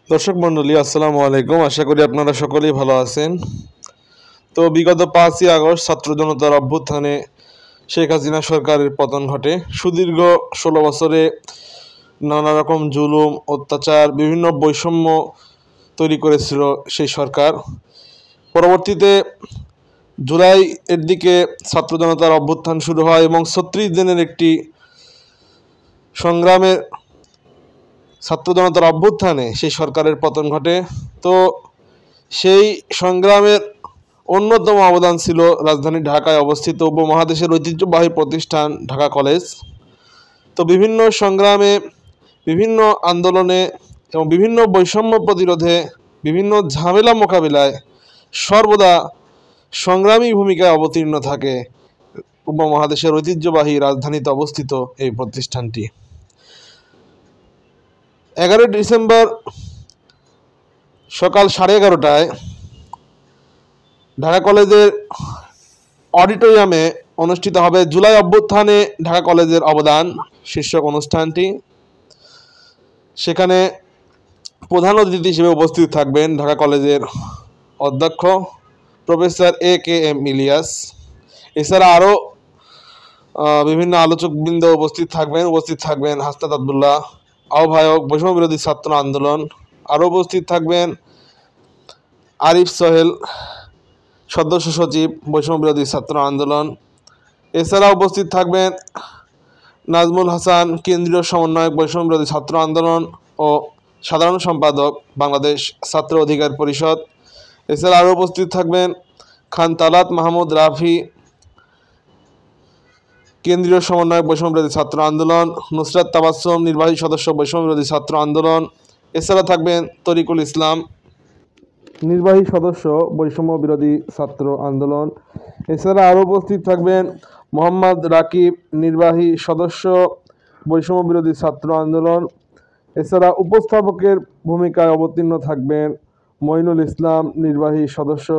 দর্শক মণ্ডলী আসসালামু আলাইকুম। আশা করি আপনারা সকলেই ভালো আছেন। তো বিগত 5ই আগস্ট ছাত্র জনতার অভ্যুত্থানে শেখ হাসিনা সরকারের পতন ঘটে। সুদীর্ঘ 16 বছরে নানা রকম জুলুম, অত্যাচার, বিভিন্ন বৈষম্য তৈরি করেছিল সেই সরকার। পরবর্তীতে জুলাই এর দিকে ছাত্র জনতার অভ্যুত্থান শুরু হয় এবং 36 দিনের একটি সংগ্রামের ছাত্র জনতার অভ্যুত্থানে সেই সরকারের পতন ঘটে। তো সেই সংগ্রামের অন্যতম অবদান ছিল রাজধানী ঢাকায় অবস্থিত উপমহাদেশের ঐতিহ্যবাহী প্রতিষ্ঠান ঢাকা কলেজ। তো বিভিন্ন সংগ্রামে, বিভিন্ন আন্দোলনে এবং বিভিন্ন বৈষম্য প্রতিরোধে, বিভিন্ন ঝামেলা মোকাবিলায় সর্বদা সংগ্রামী ভূমিকায় অবতীর্ণ থাকে উপমহাদেশের ঐতিহ্যবাহী রাজধানীতে অবস্থিত এই প্রতিষ্ঠানটি। 11 ডিসেম্বর সকাল 11:30টায় ঢাকা কলেজের অডিটোরিয়ামে অনুষ্ঠিত হবে জুলাই অভ্যুত্থানে ঢাকা কলেজের অবদান শীর্ষক অনুষ্ঠানটি। সেখানে প্রধান অতিথি হিসেবে উপস্থিত থাকবেন ঢাকা কলেজের অধ্যক্ষ প্রফেসর AKM ইলিয়াস। এছাড়া আরও বিভিন্ন আলোচকবৃন্দ উপস্থিত থাকবেন হাসনাত আবদুল্লাহ, আহ্বায়ক বৈষম্য বিরোধী ছাত্র আন্দোলন। আরও উপস্থিত থাকবেন আরিফ সোহেল, সদস্য সচিব বৈষম্য বিরোধী ছাত্র আন্দোলন। এছাড়া উপস্থিত থাকবেন নাজমুল হাসান, কেন্দ্রীয় সমন্বয়ক বৈষম্য বিরোধী ছাত্র আন্দোলন ও সাধারণ সম্পাদক বাংলাদেশ ছাত্র অধিকার পরিষদ। এছাড়া আরও উপস্থিত থাকবেন খান তালাত মাহমুদ রাফি, কেন্দ্রীয় সমন্বয়ক বৈষম্য বিরোধী ছাত্র আন্দোলন, নুসরাত তাবাসসুম, নির্বাহী সদস্য বৈষম্য বিরোধী ছাত্র আন্দোলন। এছাড়া থাকবেন তরিকুল ইসলাম, নির্বাহী সদস্য বৈষম্য বিরোধী ছাত্র আন্দোলন। এছাড়া আরও উপস্থিত থাকবেন মোহাম্মদ রাকিব, নির্বাহী সদস্য বৈষম্য বিরোধী ছাত্র আন্দোলন। এছাড়া উপস্থাপকের ভূমিকায় অবতীর্ণ থাকবেন মঈনুল ইসলাম, নির্বাহী সদস্য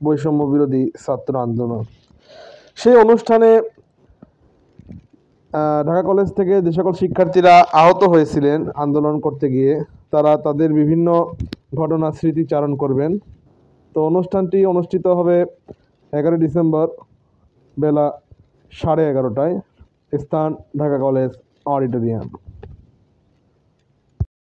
বৈষম্য বিরোধী ছাত্র আন্দোলন। সেই অনুষ্ঠানে ঢাকা কলেজ থেকে যে সকল শিক্ষার্থীরা আহত হয়েছিলেন আন্দোলন করতে গিয়ে, তারা তাদের বিভিন্ন ঘটনা স্মৃতিচারণ করবেন। তো অনুষ্ঠানটি অনুষ্ঠিত হবে 11 ডিসেম্বর বেলা 11:30টায়, স্থান ঢাকা কলেজ অডিটোরিয়াম।